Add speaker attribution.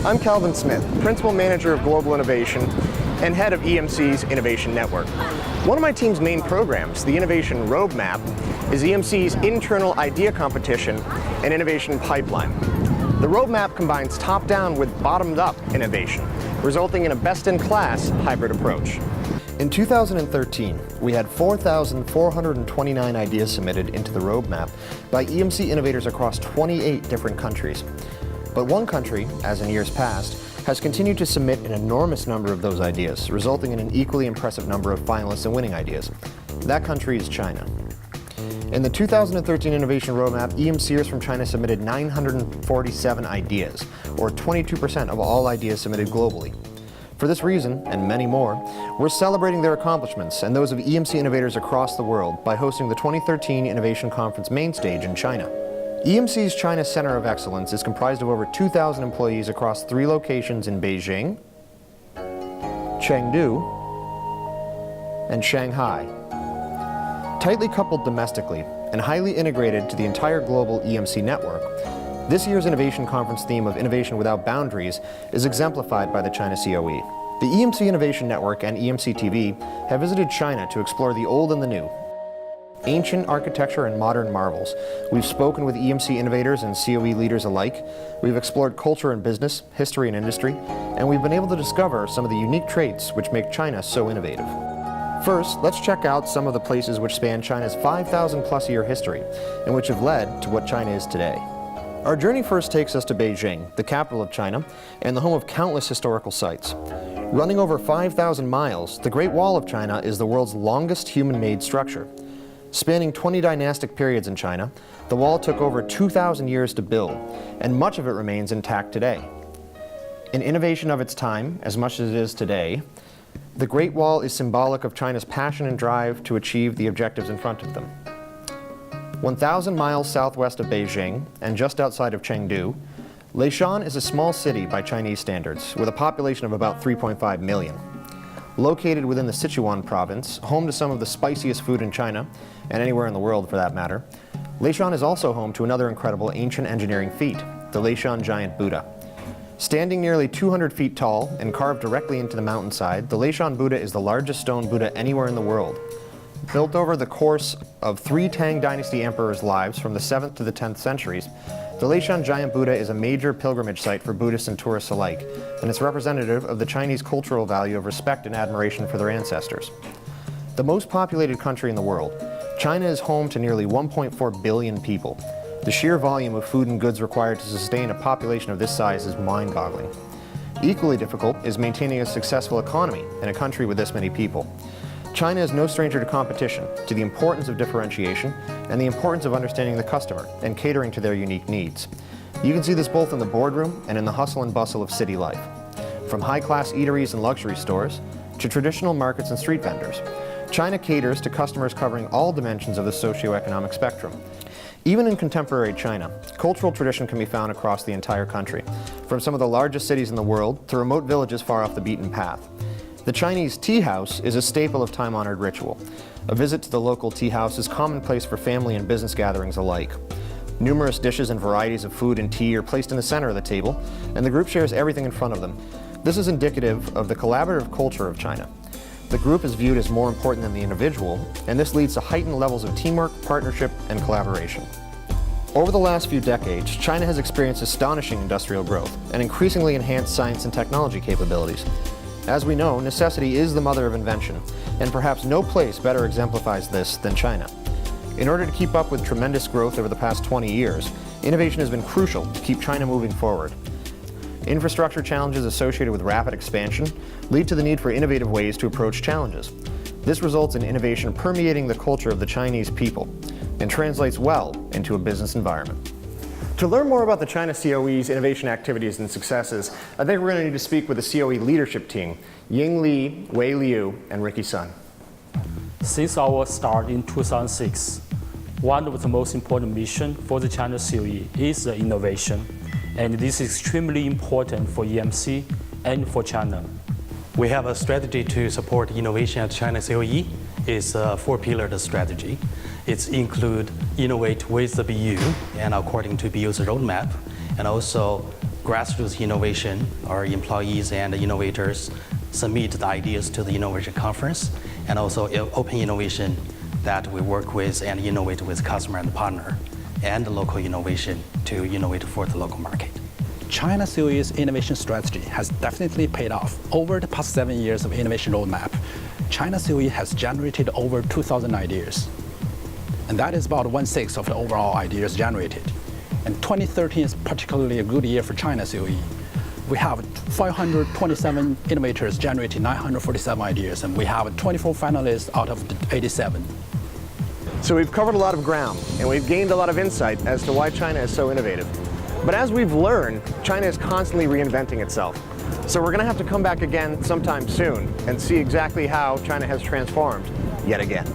Speaker 1: I'm Calvin Smith, Principal Manager of Global Innovation and Head of EMC's Innovation Network. One of my team's main programs, the Innovation Roadmap, is EMC's internal idea competition and innovation pipeline. The roadmap combines top-down with bottomed-up innovation, resulting in a best-in-class hybrid approach. In 2013, we had 4,429 ideas submitted into the roadmap by EMC innovators across 28 different countries. But one country, as in years past, has continued to submit an enormous number of those ideas, resulting in an equally impressive number of finalists and winning ideas. That country is China. In the 2013 Innovation Roadmap, EMCers from China submitted 947 ideas, or 22% of all ideas submitted globally. For this reason, and many more, we're celebrating their accomplishments and those of EMC innovators across the world by hosting the 2013 Innovation Conference main stage in China. EMC's China Center of Excellence is comprised of over 2,000 employees across 3 locations in Beijing, Chengdu, and Shanghai. Tightly coupled domestically and highly integrated to the entire global EMC network, this year's Innovation Conference theme of Innovation Without Boundaries is exemplified by the China COE. The EMC Innovation Network and EMC TV have visited China to explore the old and the new, ancient architecture and modern marvels. We've spoken with EMC innovators and COE leaders alike. We've explored culture and business, history and industry, and we've been able to discover some of the unique traits which make China so innovative. First, let's check out some of the places which span China's 5,000-plus year history and which have led to what China is today. Our journey first takes us to Beijing, the capital of China, and the home of countless historical sites. Running over 5,000 miles, the Great Wall of China is the world's longest human-made structure. Spanning 20 dynastic periods in China, the wall took over 2,000 years to build, and much of it remains intact today. An innovation of its time, as much as it is today, the Great Wall is symbolic of China's passion and drive to achieve the objectives in front of them. 1,000 miles southwest of Beijing, and just outside of Chengdu, Leshan is a small city by Chinese standards, with a population of about 3.5 million. Located within the Sichuan province, home to some of the spiciest food in China, and anywhere in the world for that matter, Leshan is also home to another incredible ancient engineering feat, the Leshan Giant Buddha. Standing nearly 200 feet tall and carved directly into the mountainside, the Leshan Buddha is the largest stone Buddha anywhere in the world. Built over the course of 3 Tang Dynasty emperors' lives from the 7th to the 10th centuries, the Leshan Giant Buddha is a major pilgrimage site for Buddhists and tourists alike, and it's representative of the Chinese cultural value of respect and admiration for their ancestors. The most populated country in the world, China is home to nearly 1.4 billion people. The sheer volume of food and goods required to sustain a population of this size is mind-boggling. Equally difficult is maintaining a successful economy in a country with this many people. China is no stranger to competition, to the importance of differentiation, and the importance of understanding the customer and catering to their unique needs. You can see this both in the boardroom and in the hustle and bustle of city life. From high-class eateries and luxury stores, to traditional markets and street vendors, China caters to customers covering all dimensions of the socioeconomic spectrum. Even in contemporary China, cultural tradition can be found across the entire country, from some of the largest cities in the world to remote villages far off the beaten path. The Chinese tea house is a staple of time-honored ritual. A visit to the local tea house is commonplace for family and business gatherings alike. Numerous dishes and varieties of food and tea are placed in the center of the table, and the group shares everything in front of them. This is indicative of the collaborative culture of China. The group is viewed as more important than the individual, and this leads to heightened levels of teamwork, partnership, and collaboration. Over the last few decades, China has experienced astonishing industrial growth and increasingly enhanced science and technology capabilities. As we know, necessity is the mother of invention, and perhaps no place better exemplifies this than China. In order to keep up with tremendous growth over the past 20 years, innovation has been crucial to keep China moving forward. Infrastructure challenges associated with rapid expansion lead to the need for innovative ways to approach challenges. This results in innovation permeating the culture of the Chinese people and translates well into a business environment. To learn more about the China COE's innovation activities and successes, I think we're going to need to speak with the COE leadership team, Ying Li, Wei Liu, and Ricky Sun.
Speaker 2: Since our start in 2006, one of the most important missions for the China COE is the innovation, and this is extremely important for EMC and for China.
Speaker 3: We have a strategy to support innovation at China COE. It's a 4-pillared strategy. It includes innovate with the BU and according to BU's roadmap, and also grassroots innovation. Our employees and innovators submit the ideas to the innovation conference, and also open innovation that we work with and innovate with customer and partner, and local innovation to innovate for the local market.
Speaker 4: China COE's innovation strategy has definitely paid off. Over the past 7 years of innovation roadmap, China COE has generated over 2,000 ideas. And that is about 1/6 of the overall ideas generated. And 2013 is particularly a good year for China COE. We have 527 innovators generating 947 ideas, and we have 24 finalists out of the 87.
Speaker 1: So we've covered a lot of ground, and we've gained a lot of insight as to why China is so innovative. But as we've learned, China is constantly reinventing itself. So we're going to have to come back again sometime soon and see exactly how China has transformed yet again.